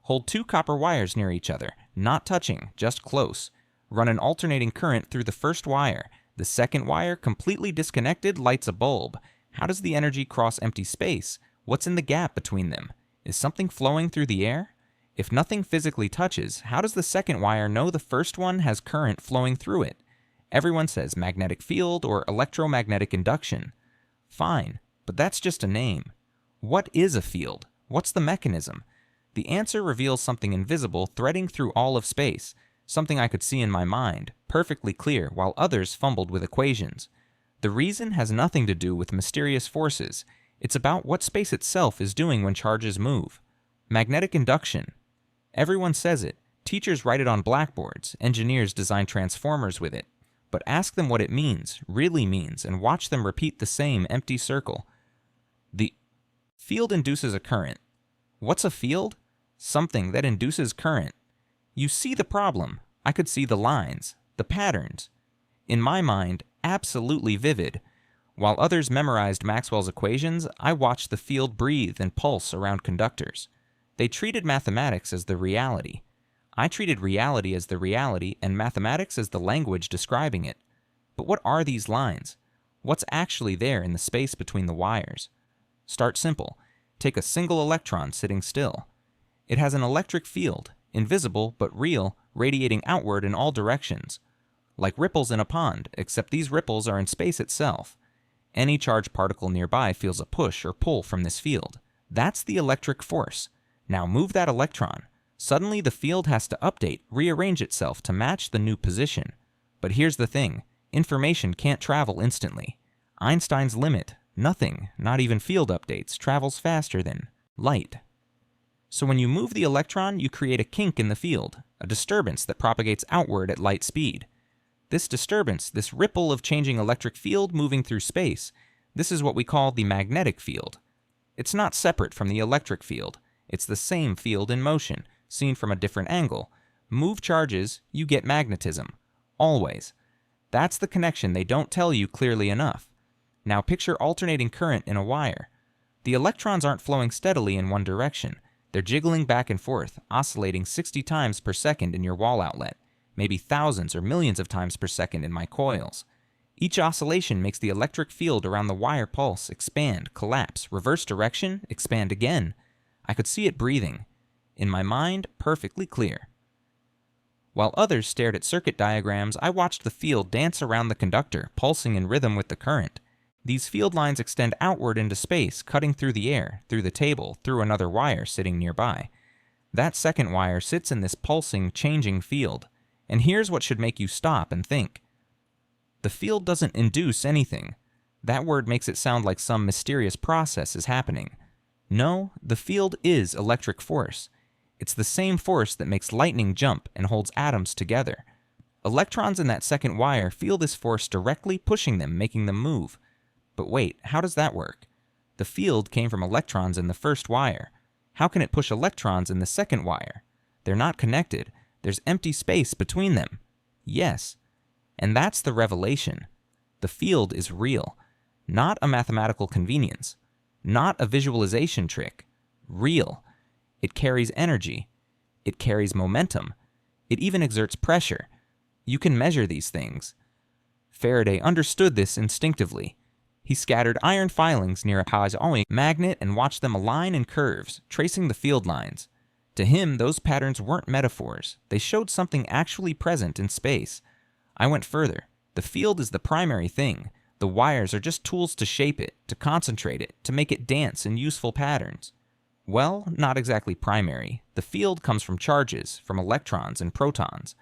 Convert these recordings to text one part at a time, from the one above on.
Hold two copper wires near each other, not touching, just close. Run an alternating current through the first wire. The second wire, completely disconnected, lights a bulb. How does the energy cross empty space? What's in the gap between them? Is something flowing through the air? If nothing physically touches, how does the second wire know the first one has current flowing through it? Everyone says magnetic field or electromagnetic induction. Fine, but that's just a name. What is a field? What's the mechanism? The answer reveals something invisible threading through all of space, something I could see in my mind, perfectly clear, while others fumbled with equations. The reason has nothing to do with mysterious forces. It's about what space itself is doing when charges move. Magnetic induction. Everyone says it. Teachers write it on blackboards. Engineers design transformers with it. But ask them what it means, really means, and watch them repeat the same empty circle. The field induces a current. What's a field? Something that induces current. You see the problem. I could see the lines, the patterns. In my mind, absolutely vivid. While others memorized Maxwell's equations, I watched the field breathe and pulse around conductors. They treated mathematics as the reality. I treated reality as the reality and mathematics as the language describing it. But what are these lines? What's actually there in the space between the wires? Start simple. Take a single electron sitting still. It has an electric field, invisible but real, radiating outward in all directions. Like ripples in a pond, except these ripples are in space itself. Any charged particle nearby feels a push or pull from this field. That's the electric force. Now move that electron. Suddenly the field has to update, rearrange itself to match the new position. But here's the thing. Information can't travel instantly. Einstein's limit, nothing, not even field updates, travels faster than light. So when you move the electron, you create a kink in the field, a disturbance that propagates outward at light speed. This disturbance, this ripple of changing electric field moving through space, this is what we call the magnetic field. It's not separate from the electric field. It's the same field in motion, seen from a different angle. Move charges, you get magnetism. Always. That's the connection they don't tell you clearly enough. Now picture alternating current in a wire. The electrons aren't flowing steadily in one direction. They're jiggling back and forth, oscillating 60 times per second in your wall outlet, maybe thousands or millions of times per second in my coils. Each oscillation makes the electric field around the wire pulse, expand, collapse, reverse direction, expand again. I could see it breathing. In my mind, perfectly clear. While others stared at circuit diagrams, I watched the field dance around the conductor, pulsing in rhythm with the current. These field lines extend outward into space, cutting through the air, through the table, through another wire sitting nearby. That second wire sits in this pulsing, changing field. And here's what should make you stop and think. The field doesn't induce anything. That word makes it sound like some mysterious process is happening. No, the field is electric force. It's the same force that makes lightning jump and holds atoms together. Electrons in that second wire feel this force directly pushing them, making them move. But wait, how does that work? The field came from electrons in the first wire. How can it push electrons in the second wire? They're not connected. There's empty space between them. Yes. And that's the revelation. The field is real. Not a mathematical convenience. Not a visualization trick. Real. It carries energy. It carries momentum. It even exerts pressure. You can measure these things. Faraday understood this instinctively. He scattered iron filings near a piezoelectric magnet and watched them align in curves, tracing the field lines. To him, those patterns weren't metaphors. They showed something actually present in space. I went further. The field is the primary thing. The wires are just tools to shape it, to concentrate it, to make it dance in useful patterns. Well, not exactly primary. The field comes from charges, from electrons and protons.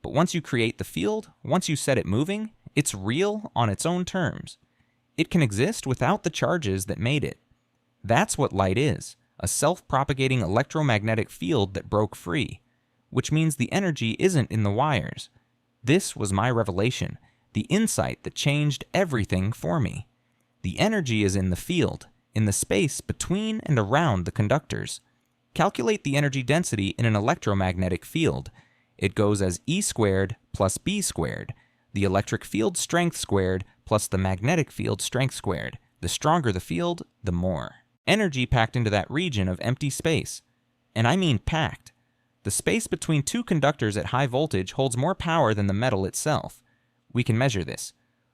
But once you create the field, once you set it moving, it's real on its own terms. It can exist without the charges that made it. That's what light is, a self-propagating electromagnetic field that broke free, which means the energy isn't in the wires. This was my revelation, the insight that changed everything for me. The energy is in the field, in the space between and around the conductors. Calculate the energy density in an electromagnetic field. It goes as E squared plus B squared, the electric field strength squared plus the magnetic field strength squared. The stronger the field, the more energy packed into that region of empty space. And I mean packed. The space between two conductors at high voltage holds more power than the metal itself. We can measure this.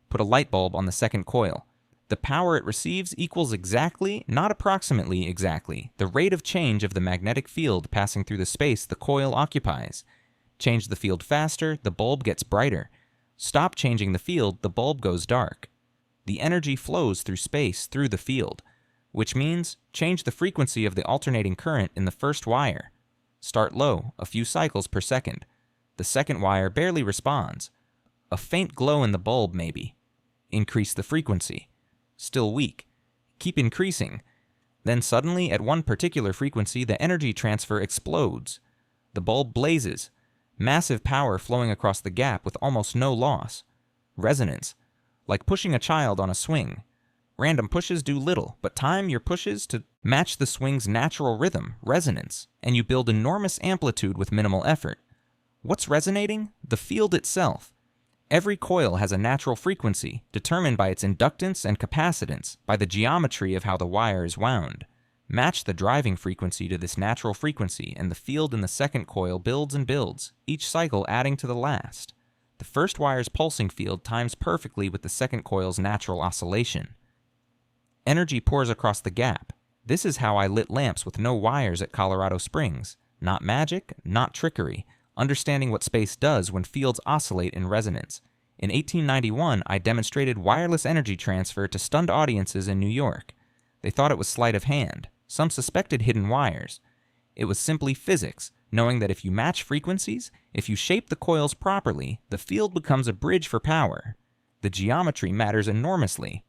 Put a light bulb on the second coil. The power it receives equals exactly, not approximately exactly, the rate of change of the magnetic field passing through the space the coil occupies. Change the field faster, the bulb gets brighter. Stop changing the field, the bulb goes dark. The energy flows through space through the field, which means change the frequency of the alternating current in the first wire. Start low, a few cycles per second. The second wire barely responds. A faint glow in the bulb maybe. Increase the frequency. Still weak. Keep increasing. Then suddenly, at one particular frequency, the energy transfer explodes. The bulb blazes. Massive power flowing across the gap with almost no loss. Resonance. Like pushing a child on a swing. Random pushes do little, but time your pushes to match the swing's natural rhythm, resonance, and you build enormous amplitude with minimal effort. What's resonating? The field itself. Every coil has a natural frequency, determined by its inductance and capacitance, by the geometry of how the wire is wound. Match the driving frequency to this natural frequency, and the field in the second coil builds and builds, each cycle adding to the last. The first wire's pulsing field times perfectly with the second coil's natural oscillation. Energy pours across the gap. This is how I lit lamps with no wires at Colorado Springs. Not magic, not trickery. Understanding what space does when fields oscillate in resonance. In 1891, I demonstrated wireless energy transfer to stunned audiences in New York. They thought it was sleight of hand. Some suspected hidden wires. It was simply physics, knowing that if you match frequencies, if you shape the coils properly, the field becomes a bridge for power. The geometry matters enormously.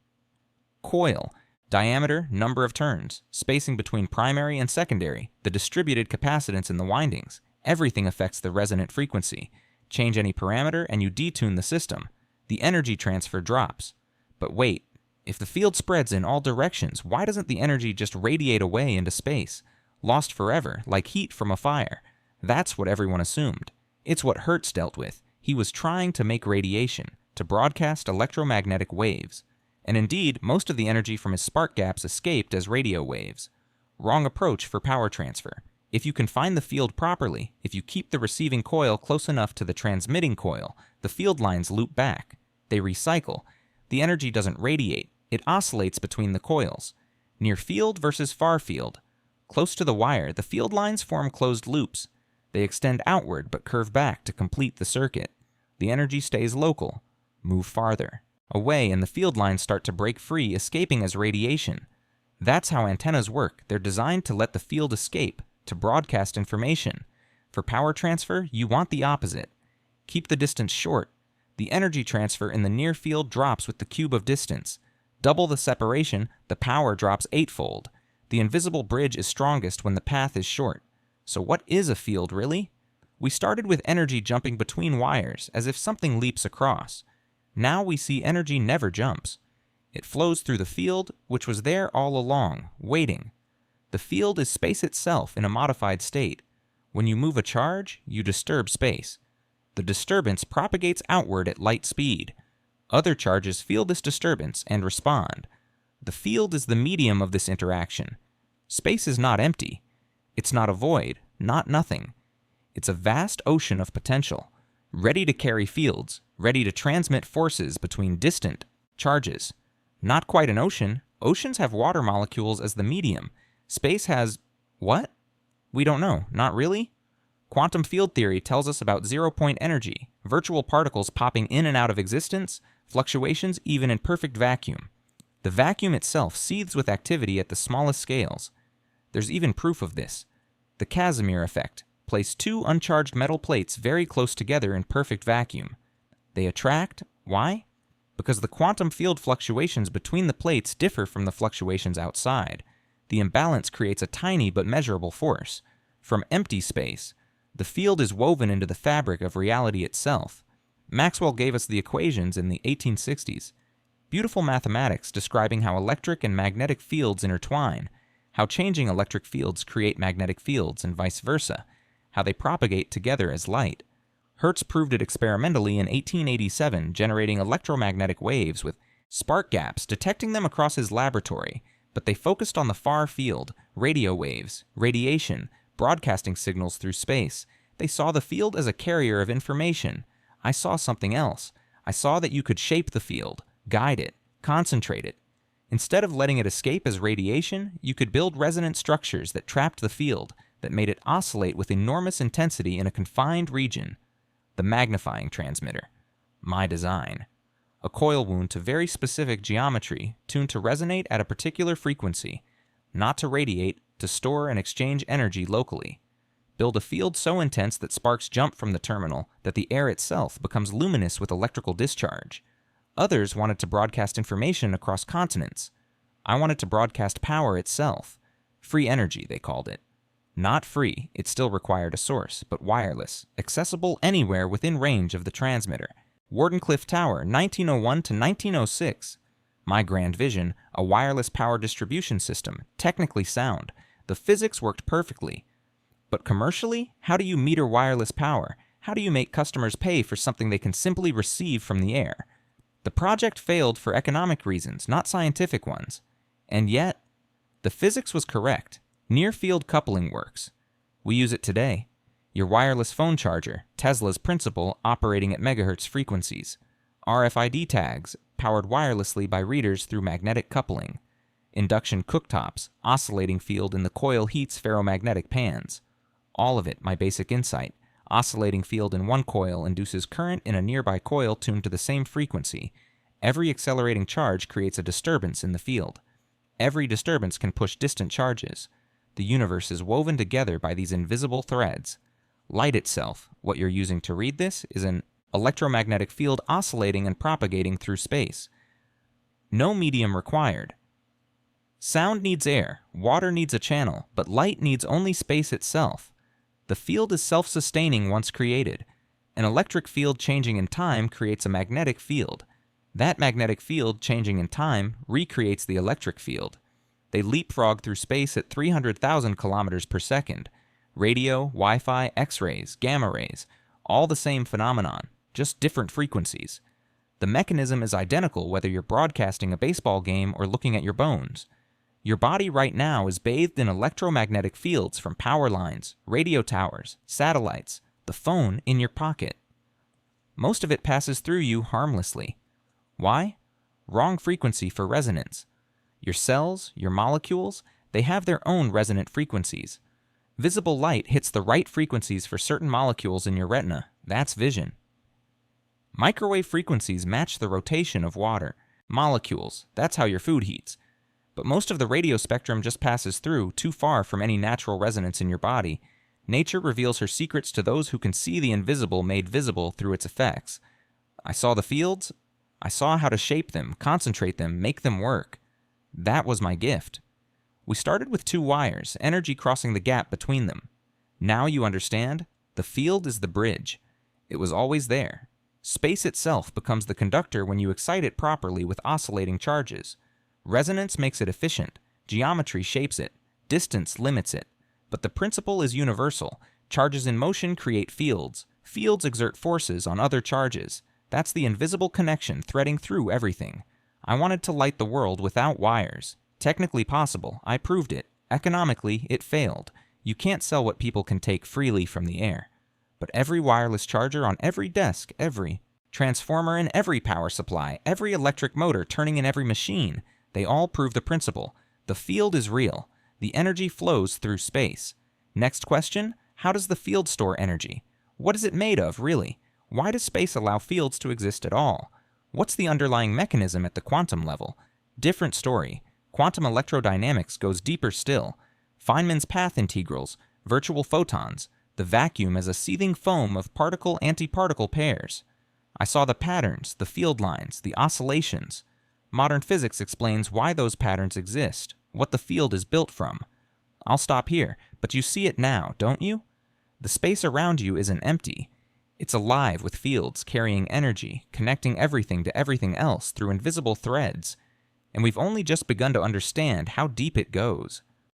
Coil. Diameter, number of turns, spacing between primary and secondary, the distributed capacitance in the windings. Everything affects the resonant frequency. Change any parameter and you detune the system. The energy transfer drops. But wait, if the field spreads in all directions, why doesn't the energy just radiate away into space? Lost forever, like heat from a fire. That's what everyone assumed. It's what Hertz dealt with. He was trying to make radiation, to broadcast electromagnetic waves. And indeed, most of the energy from his spark gaps escaped as radio waves. Wrong approach for power transfer. If you confine the field properly, if you keep the receiving coil close enough to the transmitting coil, the field lines loop back. They recycle. The energy doesn't radiate. It oscillates between the coils. Near field versus far field. Close to the wire, the field lines form closed loops. They extend outward but curve back to complete the circuit. The energy stays local. Move farther. Away, and the field lines start to break free, escaping as radiation. That's how antennas work. They're designed to let the field escape, to broadcast information. For power transfer, you want the opposite. Keep the distance short. The energy transfer in the near field drops with the cube of distance. Double the separation, the power drops eightfold. The invisible bridge is strongest when the path is short. So what is a field really? We started with energy jumping between wires, as if something leaps across. Now we see energy never jumps. It flows through the field, which was there all along, waiting. The field is space itself in a modified state. When you move a charge, you disturb space. The disturbance propagates outward at light speed. Other charges feel this disturbance and respond. The field is the medium of this interaction. Space is not empty. It's not a void, not nothing. It's a vast ocean of potential, ready to carry fields, ready to transmit forces between distant charges. Not quite an ocean. Oceans have water molecules as the medium. Space has what? We don't know. Not really? Quantum field theory tells us about zero-point energy, virtual particles popping in and out of existence, fluctuations even in perfect vacuum. The vacuum itself seethes with activity at the smallest scales. There's even proof of this. The Casimir effect. Place two uncharged metal plates very close together in perfect vacuum. They attract. Why? Because the quantum field fluctuations between the plates differ from the fluctuations outside. The imbalance creates a tiny but measurable force. From empty space, the field is woven into the fabric of reality itself. Maxwell gave us the equations in the 1860s. Beautiful mathematics describing how electric and magnetic fields intertwine, how changing electric fields create magnetic fields and vice versa, how they propagate together as light. Hertz proved it experimentally in 1887, generating electromagnetic waves with spark gaps, detecting them across his laboratory, but they focused on the far field, radio waves, radiation, broadcasting signals through space. They saw the field as a carrier of information. I saw something else. I saw that you could shape the field, guide it, concentrate it. Instead of letting it escape as radiation, you could build resonant structures that trapped the field, that made it oscillate with enormous intensity in a confined region. The magnifying transmitter. My design. A coil wound to very specific geometry, tuned to resonate at a particular frequency, not to radiate, to store and exchange energy locally. Build a field so intense that sparks jump from the terminal, that the air itself becomes luminous with electrical discharge. Others wanted to broadcast information across continents. I wanted to broadcast power itself. Free energy, they called it. Not free, it still required a source, but wireless, accessible anywhere within range of the transmitter. Wardenclyffe Tower, 1901 to 1906. My grand vision, a wireless power distribution system, technically sound. The physics worked perfectly. But commercially, how do you meter wireless power? How do you make customers pay for something they can simply receive from the air? The project failed for economic reasons, not scientific ones. And yet, the physics was correct. Near-field coupling works. We use it today. Your wireless phone charger, Tesla's principle, operating at megahertz frequencies. RFID tags, powered wirelessly by readers through magnetic coupling. Induction cooktops, oscillating field in the coil heats ferromagnetic pans. All of it, my basic insight. Oscillating field in one coil induces current in a nearby coil tuned to the same frequency. Every accelerating charge creates a disturbance in the field. Every disturbance can push distant charges. The universe is woven together by these invisible threads. Light itself, what you're using to read this, is an electromagnetic field oscillating and propagating through space. No medium required. Sound needs air, water needs a channel, but light needs only space itself. The field is self-sustaining once created. An electric field changing in time creates a magnetic field. That magnetic field changing in time recreates the electric field. They leapfrog through space at 300,000 kilometers per second. Radio, Wi-Fi, X-rays, gamma rays, all the same phenomenon, just different frequencies. The mechanism is identical whether you're broadcasting a baseball game or looking at your bones. Your body right now is bathed in electromagnetic fields from power lines, radio towers, satellites, the phone in your pocket. Most of it passes through you harmlessly. Why? Wrong frequency for resonance. Your cells, your molecules, they have their own resonant frequencies. Visible light hits the right frequencies for certain molecules in your retina. That's vision. Microwave frequencies match the rotation of water. Molecules, that's how your food heats. But most of the radio spectrum just passes through, too far from any natural resonance in your body. Nature reveals her secrets to those who can see the invisible made visible through its effects. I saw the fields. I saw how to shape them, concentrate them, make them work. That was my gift. We started with 2 wires, energy crossing the gap between them. Now you understand? The field is the bridge. It was always there. Space itself becomes the conductor when you excite it properly with oscillating charges. Resonance makes it efficient. Geometry shapes it. Distance limits it. But the principle is universal. Charges in motion create fields. Fields exert forces on other charges. That's the invisible connection threading through everything. I wanted to light the world without wires. Technically possible. I proved it. Economically, it failed. You can't sell what people can take freely from the air. But every wireless charger on every desk, every transformer in every power supply, every electric motor turning in every machine, they all prove the principle. The field is real. The energy flows through space. Next question, how does the field store energy? What is it made of, really? Why does space allow fields to exist at all? What's the underlying mechanism at the quantum level? Different story. Quantum electrodynamics goes deeper still. Feynman's path integrals, virtual photons, the vacuum as a seething foam of particle-antiparticle pairs. I saw the patterns, the field lines, the oscillations. Modern physics explains why those patterns exist, what the field is built from. I'll stop here, but you see it now, don't you? The space around you isn't empty. It's alive with fields carrying energy, connecting everything to everything else through invisible threads. And we've only just begun to understand how deep it goes.